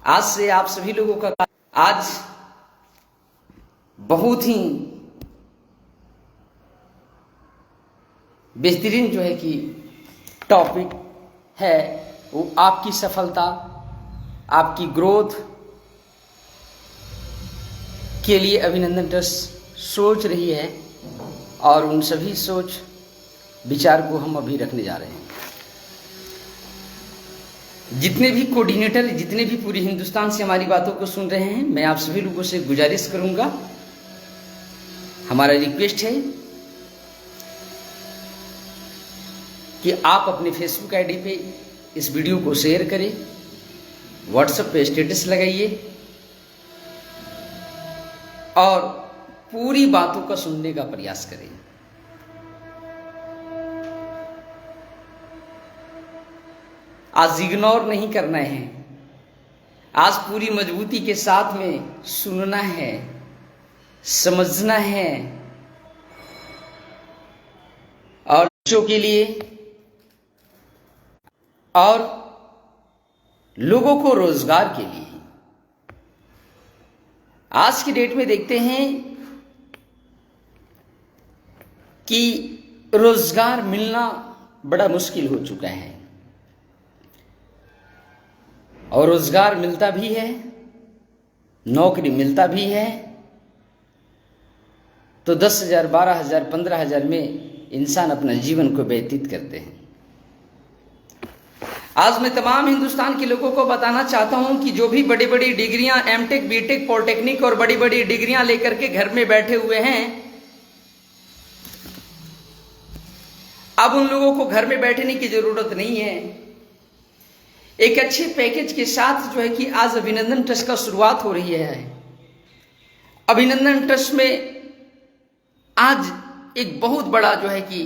आज से आप सभी लोगों का आज बहुत ही बेहतरीन जो है कि टॉपिक है, वो आपकी सफलता, आपकी ग्रोथ के लिए अभिनंदन ट्रस्ट सोच रही है और उन सभी सोच विचार को हम अभी रखने जा रहे हैं। जितने भी कोऑर्डिनेटर, जितने भी पूरे हिंदुस्तान से हमारी बातों को सुन रहे हैं, मैं आप सभी लोगों से गुजारिश करूंगा, हमारा रिक्वेस्ट है कि आप अपने फेसबुक आईडी पे इस वीडियो को शेयर करें, व्हाट्सएप पे स्टेटस लगाइए और पूरी बातों का सुनने का प्रयास करें। आज इग्नोर नहीं करना है, आज पूरी मजबूती के साथ में सुनना है, समझना है और बच्चों के लिए और लोगों को रोजगार के लिए। आज की डेट में देखते हैं कि रोजगार मिलना बड़ा मुश्किल हो चुका है और रोजगार मिलता भी है, नौकरी मिलता भी है तो 10,000, 12,000, 15,000 में इंसान अपना जीवन को व्यतीत करते हैं। आज मैं तमाम हिंदुस्तान के लोगों को बताना चाहता हूं कि जो भी बड़ी बड़ी डिग्रियां, एमटेक, बीटेक, पॉलिटेक्निक और बड़ी बड़ी डिग्रियां लेकर के घर में बैठे हुए हैं, अब उन लोगों को घर में बैठने की जरूरत नहीं है। एक अच्छे पैकेज के साथ जो है कि आज अभिनंदन ट्रस्ट का शुरुआत हो रही है। अभिनंदन ट्रस्ट में आज एक बहुत बड़ा जो है कि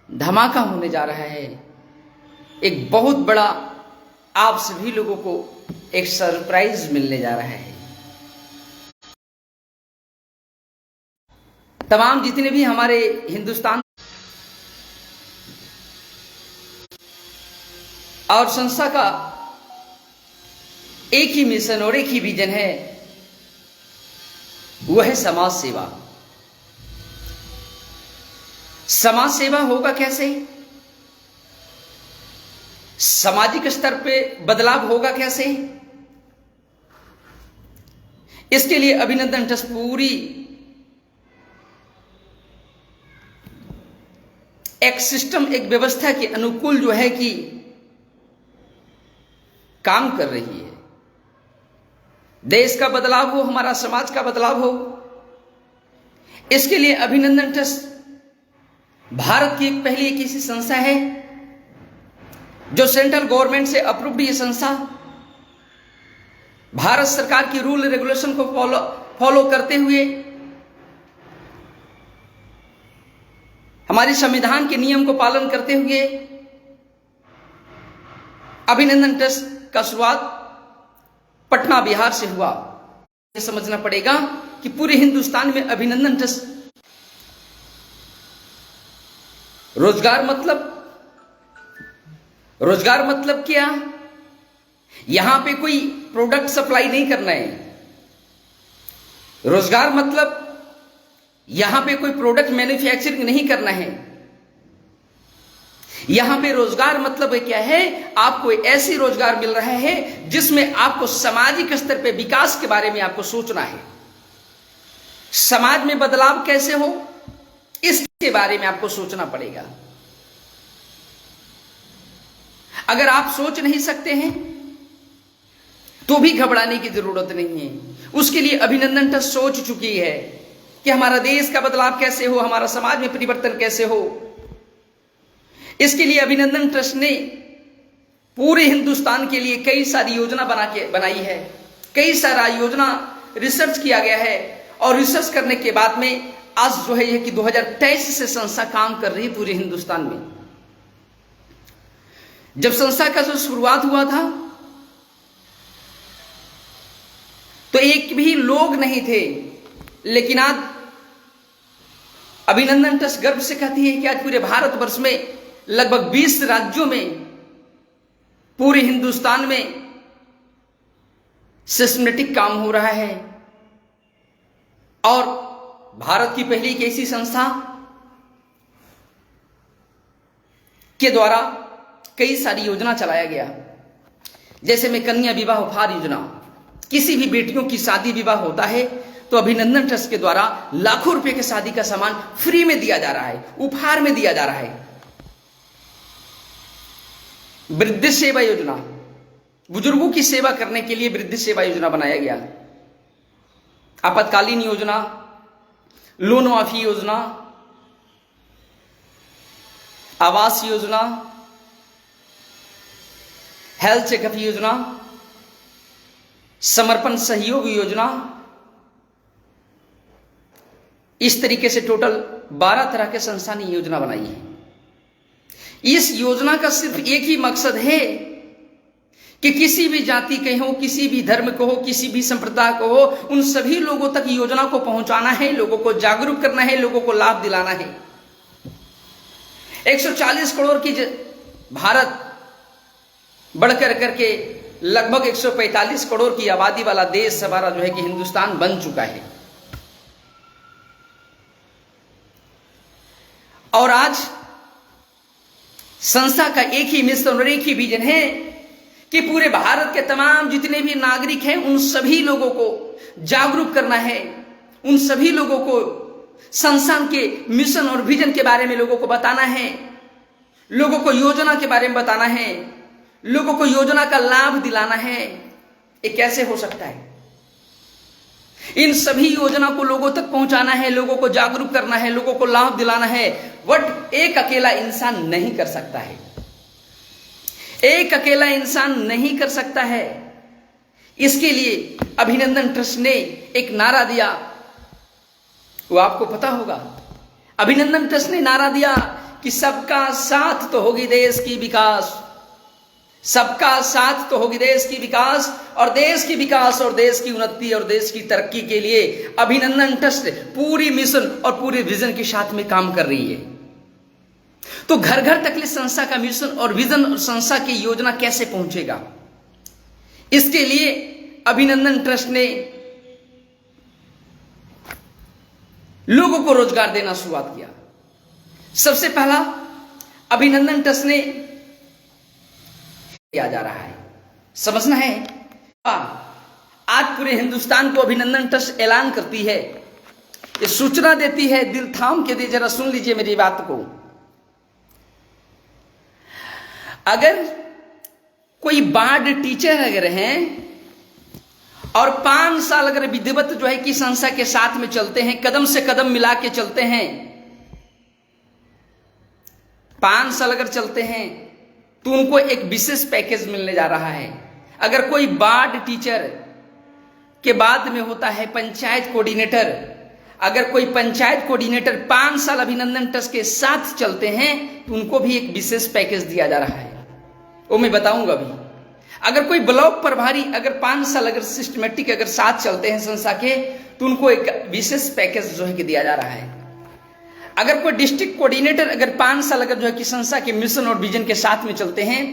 धमाका होने जा रहा है। एक बहुत बड़ा आप सभी लोगों को एक सरप्राइज मिलने जा रहा है। तमाम जितने भी हमारे हिंदुस्तान और संस्था का एक ही मिशन और एक ही विजन है, वह है समाज सेवा। समाज सेवा होगा कैसे? सामाजिक स्तर पे बदलाव होगा कैसे? इसके लिए अभिनंदन ट्रस्ट पूरी एक सिस्टम, एक व्यवस्था के अनुकूल जो है कि काम कर रही है। देश का बदलाव हो, हमारा समाज का बदलाव हो, इसके लिए अभिनंदन ट्रस्ट भारत की एक पहली एक ऐसी संस्था है जो सेंट्रल गवर्नमेंट से अप्रूव्ड ये संस्था भारत सरकार की रूल रेगुलेशन को फॉलो करते हुए, हमारे संविधान के नियम को पालन करते हुए अभिनंदन ट्रस्ट का शुरुआत पटना, बिहार से हुआ। ये समझना पड़ेगा कि पूरे हिंदुस्तान में अभिनंदन ट्रस्ट रोजगार मतलब क्या? यहां पे कोई प्रोडक्ट सप्लाई नहीं करना है। रोजगार मतलब यहां पे कोई प्रोडक्ट मैन्युफैक्चरिंग नहीं करना है। यहां पे रोजगार मतलब क्या है? आपको ऐसी रोजगार मिल रहा है जिसमें आपको सामाजिक स्तर पे विकास के बारे में आपको सोचना है। समाज में बदलाव कैसे हो, इसके बारे में आपको सोचना पड़ेगा। अगर आप सोच नहीं सकते हैं तो भी घबराने की जरूरत नहीं है। उसके लिए अभिनंदन ट्रस्ट सोच चुकी है कि हमारा देश का बदलाव कैसे हो, हमारा समाज में परिवर्तन कैसे हो। इसके लिए अभिनंदन ट्रस्ट ने पूरे हिंदुस्तान के लिए कई सारी योजना बनाई है। कई सारा योजना रिसर्च किया गया है और रिसर्च करने के बाद में आज जो है कि 2023 से संस्था काम कर रही है पूरे हिंदुस्तान में। जब संस्था का जो शुरुआत हुआ था तो एक भी लोग नहीं थे, लेकिन आज अभिनंदन ट्रस्ट गर्व से कहती है कि आज पूरे भारतवर्ष में लगभग 20 राज्यों में, पूरे हिंदुस्तान में सिस्टमेटिक काम हो रहा है और भारत की पहली एक ऐसी संस्था के द्वारा कई सारी योजना चलाया गया, जैसे में कन्या विवाह उपहार योजना। किसी भी बेटियों की शादी विवाह होता है तो अभिनंदन ट्रस्ट के द्वारा लाखों रुपए के शादी का सामान फ्री में दिया जा रहा है, उपहार में दिया जा रहा है। वृद्ध सेवा योजना, बुजुर्गों की सेवा करने के लिए वृद्ध सेवा योजना बनाया गया। आपातकालीन योजना, लोन माफी योजना, आवास योजना, हेल्थ चेकअप योजना, समर्पण सहयोग योजना, इस तरीके से टोटल 12 तरह के संस्था ने योजना बनाई है। इस योजना का सिर्फ एक ही मकसद है कि किसी भी जाति के हो, किसी भी धर्म को हो, किसी भी संप्रदाय को हो, उन सभी लोगों तक योजना को पहुंचाना है, लोगों को जागरूक करना है, लोगों को लाभ दिलाना है। 140 करोड़ की भारत बढ़कर करके लगभग 145 करोड़ की आबादी वाला देश हमारा जो है कि हिंदुस्तान बन चुका है। और आज संस्था का एक ही मिशन और एक ही विजन है कि पूरे भारत के तमाम जितने भी नागरिक हैं उन सभी लोगों को जागरूक करना है, उन सभी लोगों को संस्था के मिशन और विजन के बारे में लोगों को बताना है, लोगों को योजना के बारे में बताना है, लोगों को योजना का लाभ दिलाना है। ये कैसे हो सकता है? इन सभी योजना को लोगों तक पहुंचाना है, लोगों को जागरूक करना है, लोगों को लाभ दिलाना है। बट एक अकेला इंसान नहीं कर सकता है, एक अकेला इंसान नहीं कर सकता है। इसके लिए अभिनंदन ट्रस्ट ने एक नारा दिया, वो आपको पता होगा। अभिनंदन ट्रस्ट ने नारा दिया कि सबका साथ तो होगी देश की विकास, सबका साथ तो होगी देश की विकास, और देश की विकास और देश की उन्नति और देश की तरक्की के लिए अभिनंदन ट्रस्ट पूरी मिशन और पूरे विजन के साथ में काम कर रही है। तो घर घर तक ले संस्था का मिशन और विजन और संस्था की योजना कैसे पहुंचेगा, इसके लिए अभिनंदन ट्रस्ट ने लोगों को रोजगार देना शुरुआत किया। सबसे पहला अभिनंदन ट्रस्ट ने किया जा रहा है, समझना है। आज पूरे हिंदुस्तान को अभिनंदन ट्रस्ट ऐलान करती है, ये सूचना देती है, दिल थाम के दे, जरा सुन लीजिए मेरी बात को। अगर कोई बार्ड टीचर अगर हैं और 5 साल अगर विधिवत जो है कि संस्था के साथ में चलते हैं, कदम से कदम मिला के चलते हैं, 5 साल अगर चलते हैं तो उनको एक विशेष पैकेज मिलने जा रहा है। अगर कोई बार्ड टीचर के बाद में होता है पंचायत कोऑर्डिनेटर, अगर कोई पंचायत कोऑर्डिनेटर 5 साल अभिनंदन ट्रस्ट के साथ चलते हैं तो उनको भी एक विशेष पैकेज दिया जा रहा है, वो मैं बताऊंगा अभी। अगर कोई ब्लॉक प्रभारी अगर 5 साल अगर सिस्टमेटिक अगर साथ चलते हैं संस्था के तो उनको एक विशेष पैकेज जो है कि दिया जा रहा है। अगर कोई डिस्ट्रिक्ट कोऑर्डिनेटर अगर 5 साल अगर जो है कि संस्था के मिशन और विजन के साथ में चलते हैं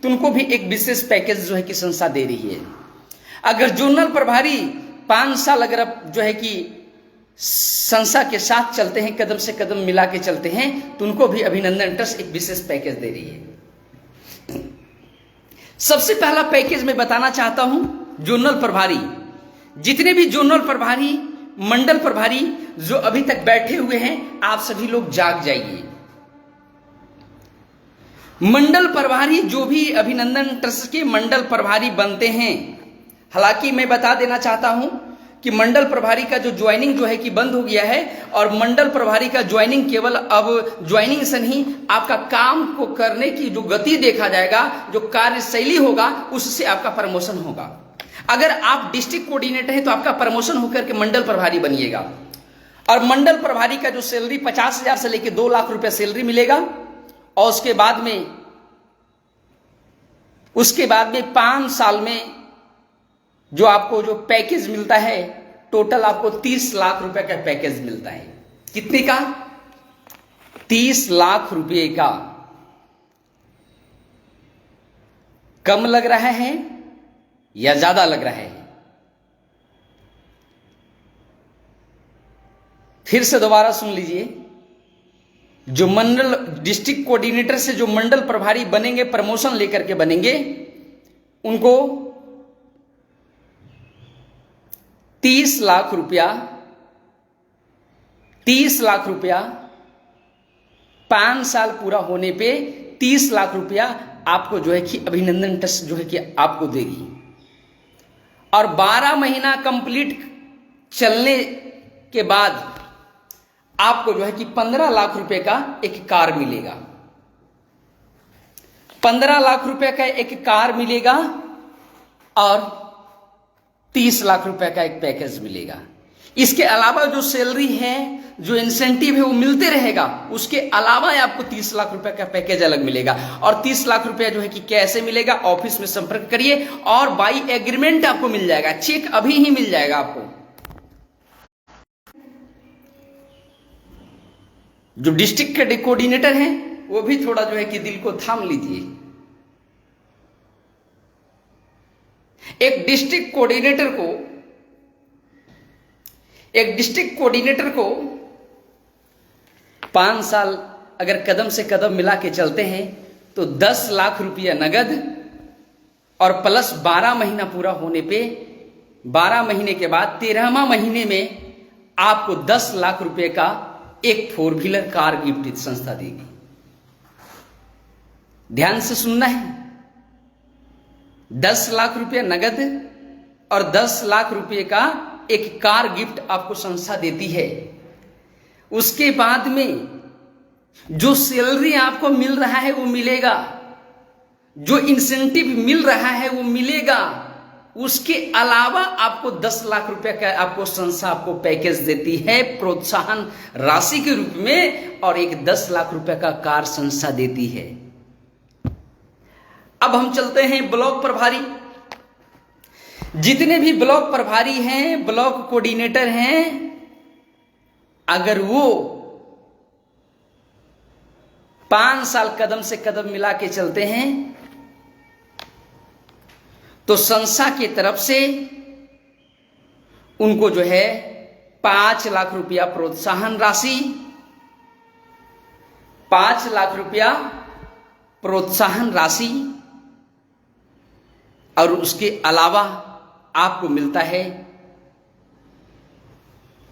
तो उनको भी एक विशेष पैकेज जो है कि संस्था दे रही है। अगर जोनल प्रभारी 5 साल अगर जो है कि संस्था के साथ चलते हैं, कदम से कदम मिला के चलते हैं, तो उनको भी अभिनंदन ट्रस्ट एक विशेष पैकेज दे रही है। सबसे पहला पैकेज मैं बताना चाहता हूं, जोनल प्रभारी। जितने भी जोनल प्रभारी, मंडल प्रभारी जो अभी तक बैठे हुए हैं, आप सभी लोग जाग जाइए। मंडल प्रभारी जो भी अभिनंदन ट्रस्ट के मंडल प्रभारी बनते हैं, हालांकि मैं बता देना चाहता हूं कि मंडल प्रभारी का जो ज्वाइनिंग जो है कि बंद हो गया है, और मंडल प्रभारी का ज्वाइनिंग केवल अब ज्वाइनिंग से नहीं, आपका काम को करने की जो गति देखा जाएगा, जो कार्यशैली होगा, उससे आपका प्रमोशन होगा। अगर आप डिस्ट्रिक्ट कोऑर्डिनेटर हैं तो आपका प्रमोशन होकर के मंडल प्रभारी बनिएगा, और मंडल प्रभारी का जो सैलरी 50,000 से लेकर 2 लाख रुपया सैलरी मिलेगा, और उसके बाद में 5 साल में जो आपको जो पैकेज मिलता है, टोटल आपको 30 लाख रुपए का पैकेज मिलता है। कितने का? 30 लाख रुपए का। कम लग रहा है या ज्यादा लग रहा है? फिर से दोबारा सुन लीजिए, जो मंडल डिस्ट्रिक्ट कोऑर्डिनेटर से जो मंडल प्रभारी बनेंगे, प्रमोशन लेकर के बनेंगे, उनको 30 लाख रुपया 5 साल पूरा होने पे 30 लाख रुपया आपको जो है कि अभिनंदन ट्रस्ट जो है कि आपको देगी। और 12 महीना कंप्लीट चलने के बाद आपको जो है कि 15 लाख रुपए का एक कार मिलेगा। 15 लाख रुपए का एक कार मिलेगा और 30 लाख रुपए का एक पैकेज मिलेगा। इसके अलावा जो सैलरी है, जो इंसेंटिव है, वो मिलते रहेगा। उसके अलावा आपको 30 लाख रुपए का पैकेज अलग मिलेगा। और 30 लाख रुपया जो है कि कैसे मिलेगा, ऑफिस में संपर्क करिए और बाई एग्रीमेंट आपको मिल जाएगा। चेक अभी ही मिल जाएगा आपको। जो डिस्ट्रिक्ट के कोऑर्डिनेटर हैं वो भी थोड़ा जो है कि दिल को थाम लीजिए। एक डिस्ट्रिक्ट कोऑर्डिनेटर को 5 साल अगर कदम से कदम मिला के चलते हैं तो 10 लाख रुपया नगद और प्लस 12 महीना पूरा होने पे 12 महीने के बाद 13वां महीने में आपको 10 लाख रुपए का एक 4 व्हीलर कार गिफ्ट संस्था देगी। ध्यान से सुनना है, 10 लाख रुपया नगद और 10 लाख रुपए का एक कार गिफ्ट आपको संस्था देती है। उसके बाद में जो सैलरी आपको मिल रहा है वो मिलेगा, जो इंसेंटिव मिल रहा है वो मिलेगा। उसके अलावा आपको 10 लाख रुपए का आपको संस्था आपको पैकेज देती है प्रोत्साहन राशि के रूप में, और एक 10 लाख रुपए का कार संस्था देती है। अब हम चलते हैं ब्लॉक प्रभारी। जितने भी ब्लॉक प्रभारी हैं, ब्लॉक कोऑर्डिनेटर हैं, अगर वो 5 साल कदम से कदम मिला के चलते हैं तो संस्था की तरफ से उनको जो है 5 लाख रुपया प्रोत्साहन राशि, 5 लाख रुपया प्रोत्साहन राशि, और उसके अलावा आपको मिलता है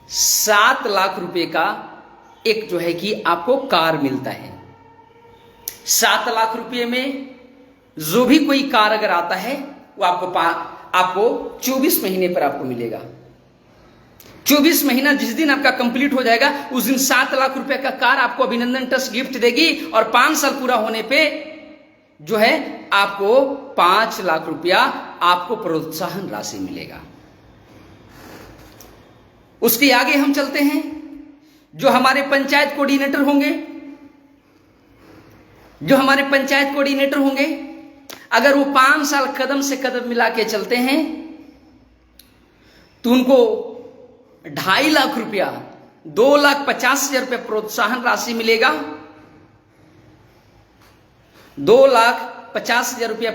7 लाख रुपए का एक जो है कि आपको कार मिलता है। 7 लाख रुपए में जो भी कोई कार अगर आता है वो आपको 24 महीने पर आपको मिलेगा। 24 महीना जिस दिन आपका कंप्लीट हो जाएगा उस दिन 7 लाख रुपए का कार आपको अभिनंदन ट्रस्ट गिफ्ट देगी, और 5 साल पूरा होने पे जो है आपको 5 लाख रुपया आपको प्रोत्साहन राशि मिलेगा। उसके आगे हम चलते हैं। जो हमारे पंचायत कोऑर्डिनेटर होंगे, अगर वो 5 साल कदम से कदम मिला के चलते हैं तो उनको 2.5 लाख रुपया 2,50,000 रुपया प्रोत्साहन राशि मिलेगा। 2,50,000 रुपया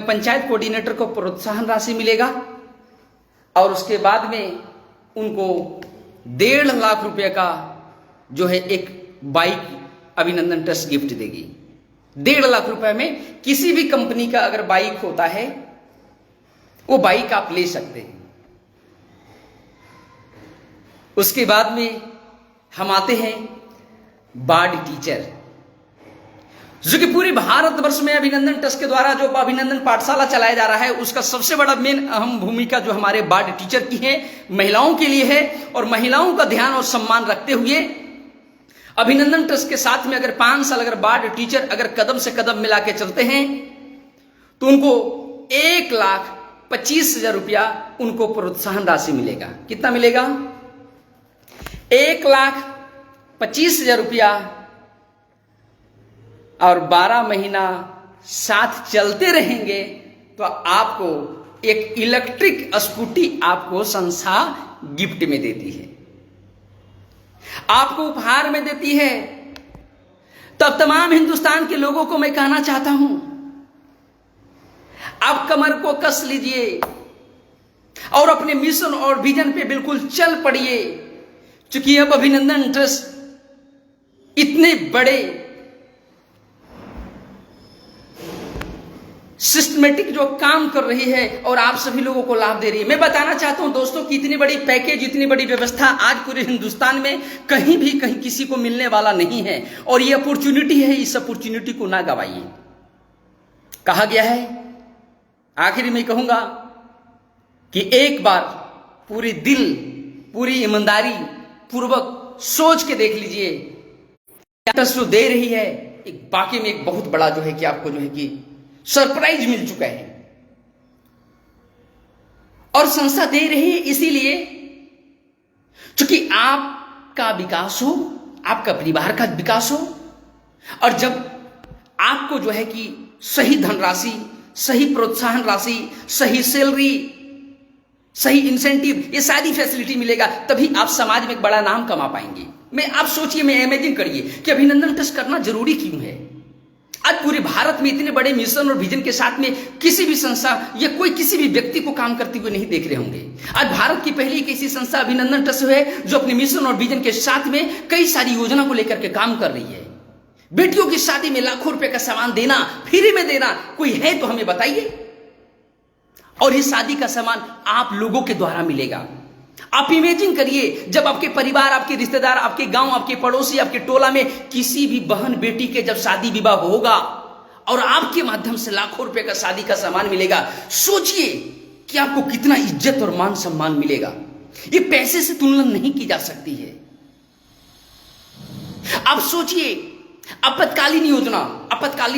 पंचायत कोऑर्डिनेटर को प्रोत्साहन राशि मिलेगा, और उसके बाद में उनको 1.5 लाख रुपए का जो है एक बाइक अभिनंदन ट्रस्ट गिफ्ट देगी। 1.5 लाख रुपए में किसी भी कंपनी का अगर बाइक होता है वो बाइक आप ले सकते हैं। उसके बाद में हम आते हैं बार्ड टीचर, जो कि पूरे भारतवर्ष में अभिनंदन ट्रस्ट के द्वारा जो अभिनंदन पाठशाला चलाया जा रहा है उसका सबसे बड़ा मेन अहम भूमिका जो हमारे बार्ड टीचर की है, महिलाओं के लिए है। और महिलाओं का ध्यान और सम्मान रखते हुए अभिनंदन ट्रस्ट के साथ में अगर 5 साल अगर बार्ड टीचर अगर कदम से कदम मिला के चलते हैं तो उनको 1,25,000 रुपया उनको प्रोत्साहन राशि मिलेगा। कितना मिलेगा? 1,25,000 रुपया, और 12 महीना साथ चलते रहेंगे तो आपको एक इलेक्ट्रिक स्कूटी आपको संस्था गिफ्ट में देती है, आपको उपहार में देती है। तब तमाम हिंदुस्तान के लोगों को मैं कहना चाहता हूं, आप कमर को कस लीजिए और अपने मिशन और विजन पे बिल्कुल चल पड़िए। चूंकि अब अभिनंदन ट्रस्ट इतने बड़े सिस्टमेटिक जो काम कर रही है और आप सभी लोगों को लाभ दे रही है। मैं बताना चाहता हूं दोस्तों कि इतनी बड़ी पैकेज, इतनी बड़ी व्यवस्था आज पूरे हिंदुस्तान में कहीं भी कहीं किसी को मिलने वाला नहीं है और ये अपॉर्चुनिटी है, इस अपॉर्चुनिटी को ना गवाइए। कहा गया है, आखिर में कहूंगा कि एक बार पूरी दिल, पूरी ईमानदारी पूर्वक सोच के देख लीजिए, ट्रस्ट जो दे रही है एक बाकी में एक बहुत बड़ा जो है कि आपको जो है कि सरप्राइज मिल चुका है। और संस्था दे रही है इसीलिए क्योंकि आपका विकास हो, आपका परिवार का विकास हो, और जब आपको जो है कि सही धनराशि, सही प्रोत्साहन राशि, सही सैलरी, सही इंसेंटिव, ये सारी फैसिलिटी मिलेगा, तभी आप समाज में एक बड़ा नाम कमा पाएंगे। आप सोचिए, मैं इमेजिन करिए कि अभिनंदन ट्रस्ट करना जरूरी क्यों है। आज पूरे भारत में इतने बड़े मिशन और विजन के साथ में किसी भी संस्था या कोई किसी भी व्यक्ति को काम करते हुए नहीं देख रहे होंगे। आज भारत की पहली एक ऐसी संस्था अभिनंदन ट्रस्ट है जो अपने मिशन और विजन के साथ में कई सारी योजना को लेकर के काम कर रही है। बेटियों की शादी में लाखों रुपए का सामान देना, फ्री में देना, कोई है तो हमें बताइए। और ये शादी का सामान आप लोगों के द्वारा मिलेगा। आप इमेजिन करिए, जब आपके परिवार, आपके रिश्तेदार, आपके गांव, आपके पड़ोसी, आपके टोला में किसी भी बहन बेटी के जब शादी विवाह होगा और आपके माध्यम से लाखों रुपए का शादी का सामान मिलेगा, सोचिए कि आपको कितना इज्जत और मान सम्मान मिलेगा। ये पैसे से तुलना नहीं की जा सकती है। आप सोचिए, आपातकालीन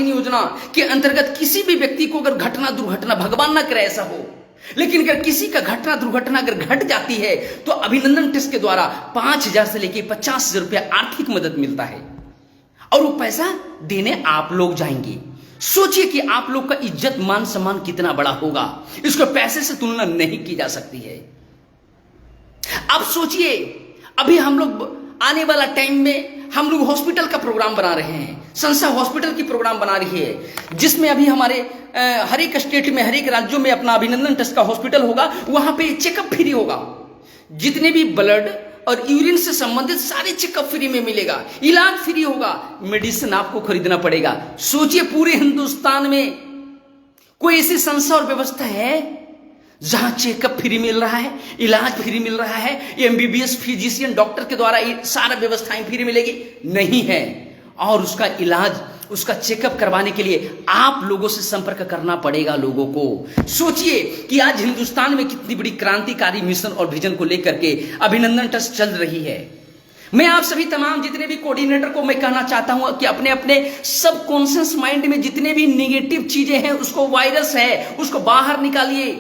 योजना के अंतर्गत किसी भी व्यक्ति को अगर घटना दुर्घटना, भगवान ना करे ऐसा हो, लेकिन अगर किसी का घटना दुर्घटना अगर घट जाती है तो अभिनंदन ट्रस्ट के द्वारा 5,000 से लेकर 50,000 रुपया आर्थिक मदद मिलता है और वो पैसा देने आप लोग जाएंगे। सोचिए कि आप लोग का इज्जत, मान सम्मान कितना बड़ा होगा। इसको पैसे से तुलना नहीं की जा सकती है। आप सोचिए, अभी हम लोग आने वाला टाइम में हम लोग हॉस्पिटल का प्रोग्राम बना रहे हैं, संस्था हॉस्पिटल की प्रोग्राम बना रही है, जिसमें अभी हमारे हर एक स्टेट में, हर एक राज्यों में अपना अभिनंदन ट्रस्ट का हॉस्पिटल होगा। वहां पे चेकअप फ्री होगा, जितने भी ब्लड और यूरिन से संबंधित सारे चेकअप फ्री में मिलेगा, इलाज फ्री होगा, मेडिसिन आपको खरीदना पड़ेगा। सोचिए, पूरे हिंदुस्तान में कोई ऐसी संस्था और व्यवस्था है जहां चेकअप फ्री मिल रहा है, इलाज फ्री मिल रहा है, एमबीबीएस फिजिशियन डॉक्टर के द्वारा ये सारा व्यवस्थाएं फ्री मिलेगी? नहीं है। और उसका इलाज, उसका चेकअप करवाने के लिए आप लोगों से संपर्क करना पड़ेगा लोगों को। सोचिए कि आज हिंदुस्तान में कितनी बड़ी क्रांतिकारी मिशन और विजन को लेकर के अभिनंदन ट्रस्ट चल रही है। मैं आप सभी तमाम जितने भी कोऑर्डिनेटर को मैं कहना चाहता हूं कि अपने अपने सब कॉन्शियस माइंड में जितने भी नेगेटिव चीजें हैं, उसको, वायरस है, उसको बाहर निकालिए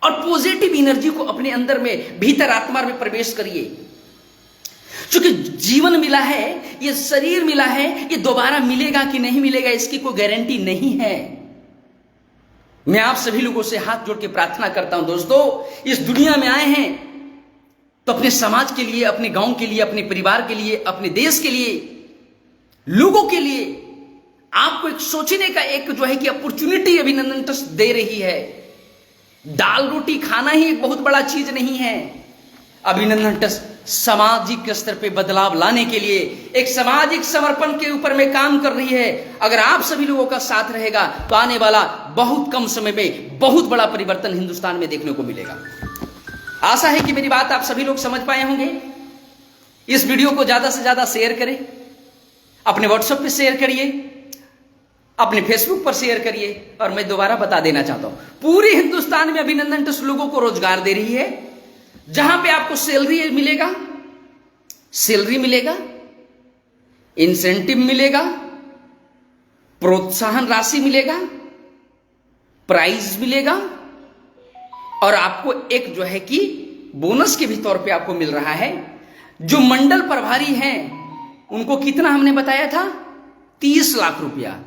और पॉजिटिव एनर्जी को अपने अंदर में, भीतर आत्मा में प्रवेश करिए। क्योंकि जीवन मिला है, ये शरीर मिला है, ये दोबारा मिलेगा कि नहीं मिलेगा इसकी कोई गारंटी नहीं है। मैं आप सभी लोगों से हाथ जोड़ के प्रार्थना करता हूं दोस्तों, इस दुनिया में आए हैं तो अपने समाज के लिए, अपने गांव के लिए, अपने परिवार के लिए, अपने देश के लिए, लोगों के लिए आपको एक सोचने का एक जो है कि अपॉर्चुनिटी अभिनंदन ट्रस्ट दे रही है। दाल रोटी खाना ही एक बहुत बड़ा चीज नहीं है। अभिनंदन ट्रस्ट सामाजिक स्तर पे बदलाव लाने के लिए एक सामाजिक समर्पण के ऊपर में काम कर रही है। अगर आप सभी लोगों का साथ रहेगा तो आने वाला बहुत कम समय में बहुत बड़ा परिवर्तन हिंदुस्तान में देखने को मिलेगा। आशा है कि मेरी बात आप सभी लोग समझ पाए होंगे। इस वीडियो को ज्यादा से ज्यादा शेयर करें, अपने व्हाट्सएप पे शेयर करिए, अपने फेसबुक पर शेयर करिए। और मैं दोबारा बता देना चाहता हूं, पूरे हिंदुस्तान में अभिनंदन ट्रस्ट लोगों को रोजगार दे रही है, जहां पे आपको सैलरी मिलेगा, इंसेंटिव मिलेगा, प्रोत्साहन राशि मिलेगा, प्राइज मिलेगा और आपको एक जो है कि बोनस के भी तौर पे आपको मिल रहा है। जो मंडल प्रभारी हैं उनको कितना हमने बताया था? 30 लाख रुपया।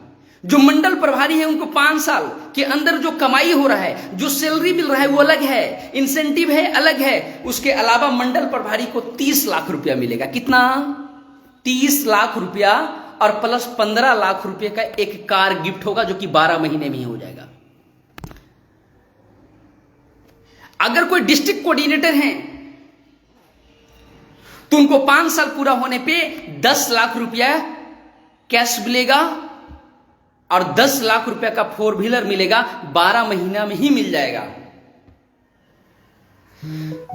जो मंडल प्रभारी है उनको 5 साल के अंदर जो कमाई हो रहा है, जो सैलरी मिल रहा है वो अलग है, इंसेंटिव है अलग है। उसके अलावा मंडल प्रभारी को 30 लाख रुपया मिलेगा। कितना? 30 लाख रुपया और प्लस 15 लाख रुपए का एक कार गिफ्ट होगा, जो कि 12 महीने में ही हो जाएगा। अगर कोई डिस्ट्रिक्ट कोऑर्डिनेटर हैं तो उनको 5 साल पूरा होने पे 10 लाख रुपया कैश मिलेगा और 10 लाख रुपया का 4 व्हीलर मिलेगा, 12 महीना में ही मिल जाएगा।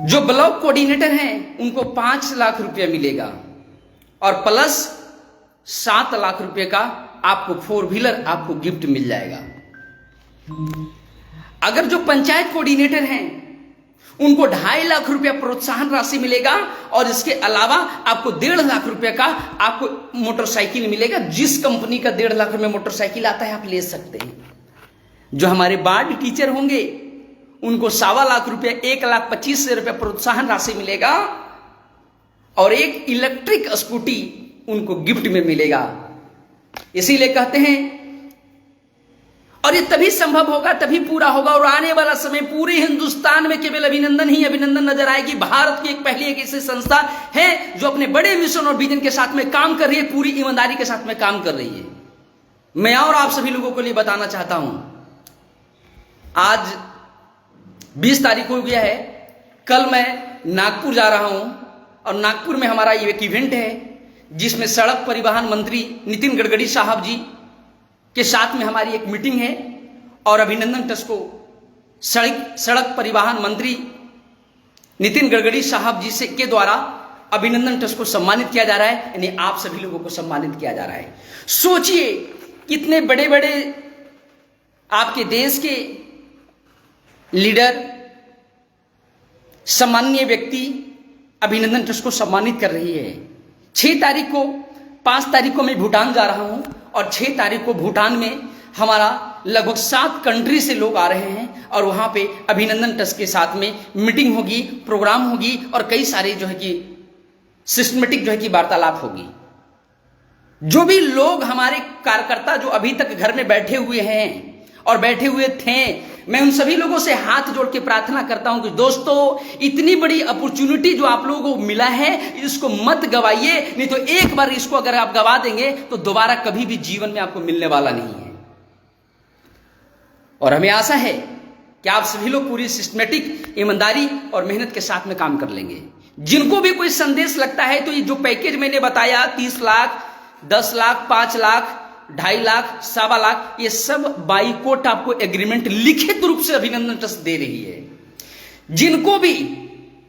जो ब्लॉक कोऑर्डिनेटर हैं उनको 5 लाख रुपया मिलेगा और प्लस 7 लाख रुपए का आपको 4 व्हीलर आपको गिफ्ट मिल जाएगा। अगर जो पंचायत कोऑर्डिनेटर हैं उनको 2.5 लाख रुपया प्रोत्साहन राशि मिलेगा और इसके अलावा आपको 1.5 लाख रुपए का आपको मोटरसाइकिल मिलेगा। जिस कंपनी का 1.5 लाख में मोटरसाइकिल आता है आप ले सकते हैं। जो हमारे वार्ड टीचर होंगे उनको 1.25 लाख रुपया 1,25,000 रुपया प्रोत्साहन राशि मिलेगा और एक इलेक्ट्रिक स्कूटी उनको गिफ्ट में मिलेगा। इसीलिए कहते हैं, और ये तभी संभव होगा, तभी पूरा होगा। और आने वाला समय पूरे हिंदुस्तान में केवल अभिनंदन ही अभिनंदन नजर आएगी। भारत की पहली एक ऐसी संस्था है जो अपने बड़े मिशन और विजन के साथ में काम कर रही है, पूरी ईमानदारी के साथ में काम कर रही है। मैं और आप सभी लोगों को लिए बताना चाहता हूं, आज 20 तारीख हो गया है, कल मैं नागपुर जा रहा हूं और नागपुर में हमारा एक इवेंट है जिसमें सड़क परिवहन मंत्री नितिन गडकरी साहब जी के साथ में हमारी एक मीटिंग है और अभिनंदन ट्रस्ट को सड़क परिवहन मंत्री नितिन गडकरी साहब जी से के द्वारा अभिनंदन ट्रस्ट को सम्मानित किया जा रहा है, यानी आप सभी लोगों को सम्मानित किया जा रहा है। सोचिए कितने बड़े बड़े आपके देश के लीडर, सम्माननीय व्यक्ति अभिनंदन ट्रस्ट को सम्मानित कर रही है। 6 तारीख को, 5 तारीख को मैं भूटान जा रहा हूं और 6 तारीख को भूटान में हमारा लगभग 7 कंट्री से लोग आ रहे हैं और वहां पे अभिनंदन ट्रस्ट के साथ में मीटिंग होगी, प्रोग्राम होगी और कई सारे जो है कि सिस्टमेटिक जो है कि वार्तालाप होगी। जो भी लोग हमारे कार्यकर्ता जो अभी तक घर में बैठे हुए हैं और बैठे हुए थे, मैं उन सभी लोगों से हाथ जोड़ के प्रार्थना करता हूं कि दोस्तों, इतनी बड़ी अपॉर्चुनिटी जो आप लोगों को मिला है इसको मत गवाइए, नहीं तो एक बार इसको अगर आप गवा देंगे तो दोबारा कभी भी जीवन में आपको मिलने वाला नहीं है। और हमें आशा है कि आप सभी लोग पूरी सिस्टमेटिक, ईमानदारी और मेहनत के साथ में काम कर लेंगे। जिनको भी कोई संदेश लगता है तो ये जो पैकेज मैंने बताया 30 लाख, 10 लाख, 5 लाख, 2.5 लाख, 1.25 लाख, ये सब बाइकोट आपको एग्रीमेंट लिखित रूप से अभिनंदन ट्रस्ट दे रही है। जिनको भी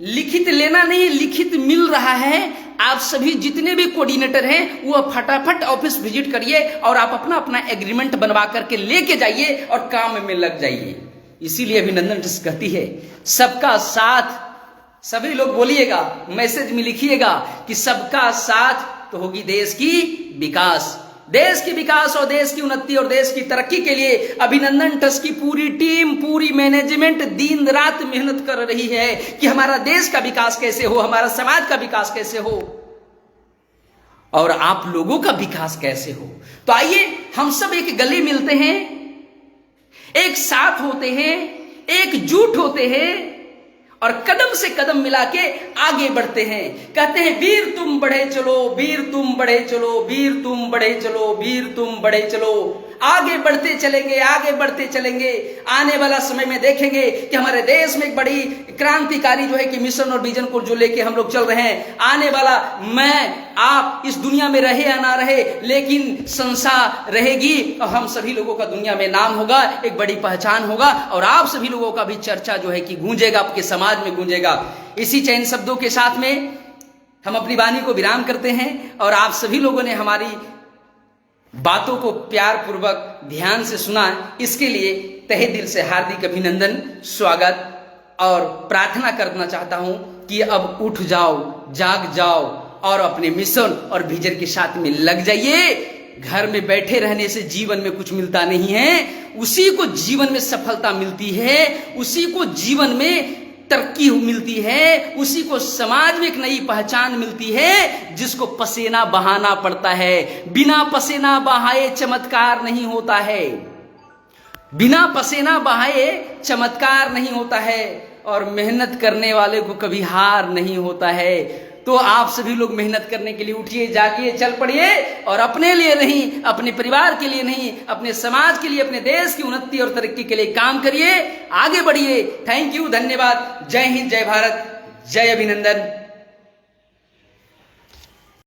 लिखित लेना नहीं, लिखित मिल रहा है, आप सभी जितने भी कोऑर्डिनेटर हैं वो फटाफट ऑफिस विजिट करिए और आप अपना अपना एग्रीमेंट बनवा करके लेके जाइए और काम में लग जाइए। इसीलिए अभिनंदन ट्रस्ट कहती है सबका साथ। सभी लोग बोलिएगा, मैसेज में लिखिएगा कि सबका साथ तो होगी देश की विकास। देश की विकास और देश की उन्नति और देश की तरक्की के लिए अभिनंदन ट्रस्ट की पूरी टीम, पूरी मैनेजमेंट दिन रात मेहनत कर रही है कि हमारा देश का विकास कैसे हो, हमारा समाज का विकास कैसे हो और आप लोगों का विकास कैसे हो। तो आइए हम सब एक गले मिलते हैं, एक साथ होते हैं, एकजुट होते हैं और कदम से कदम मिला के आगे बढ़ते हैं। कहते हैं वीर तुम बढ़े चलो, वीर तुम बढ़े चलो, वीर तुम बढ़े चलो, वीर तुम बढ़े चलो। आगे बढ़ते चलेंगे, आगे बढ़ते चलेंगे। आने वाला समय में देखेंगे कि हमारे देश में एक बड़ी क्रांतिकारी जो है कि मिशन और विजन को जो लेके हम लोग चल रहे हैं। आने वाला मैं आप इस दुनिया में रहे या ना रहे, लेकिन संसार रहेगी और हम सभी लोगों का दुनिया में नाम होगा, एक बड़ी पहचान होगा और आप सभी लोगों का भी चर्चा जो है कि गूंजेगा, आपके समाज में गूंजेगा। इसी चैन शब्दों के साथ में हम अपनी वाणी को विराम करते हैं और आप सभी लोगों ने हमारी बातों को प्यार पूर्वक ध्यान से सुना, इसके लिए तहे दिल से हार्दिक अभिनंदन, स्वागत और प्रार्थना करना चाहता हूं कि अब उठ जाओ, जाग जाओ और अपने मिशन और विजन के साथ में लग जाइए। घर में बैठे रहने से जीवन में कुछ मिलता नहीं है, उसी को जीवन में सफलता मिलती है, उसी को जीवन में तरक्की मिलती है, उसी को समाज में एक नई पहचान मिलती है जिसको पसीना बहाना पड़ता है। बिना पसीना बहाए चमत्कार नहीं होता है, बिना पसीना बहाए चमत्कार नहीं होता है और मेहनत करने वाले को कभी हार नहीं होता है। तो आप सभी लोग मेहनत करने के लिए उठिए, जागिए, चल पड़िए और अपने लिए नहीं, अपने परिवार के लिए नहीं, अपने समाज के लिए, अपने देश की उन्नति और तरक्की के लिए काम करिए, आगे बढ़िए। थैंक यू, धन्यवाद। जय हिंद, जय भारत, जय अभिनंदन।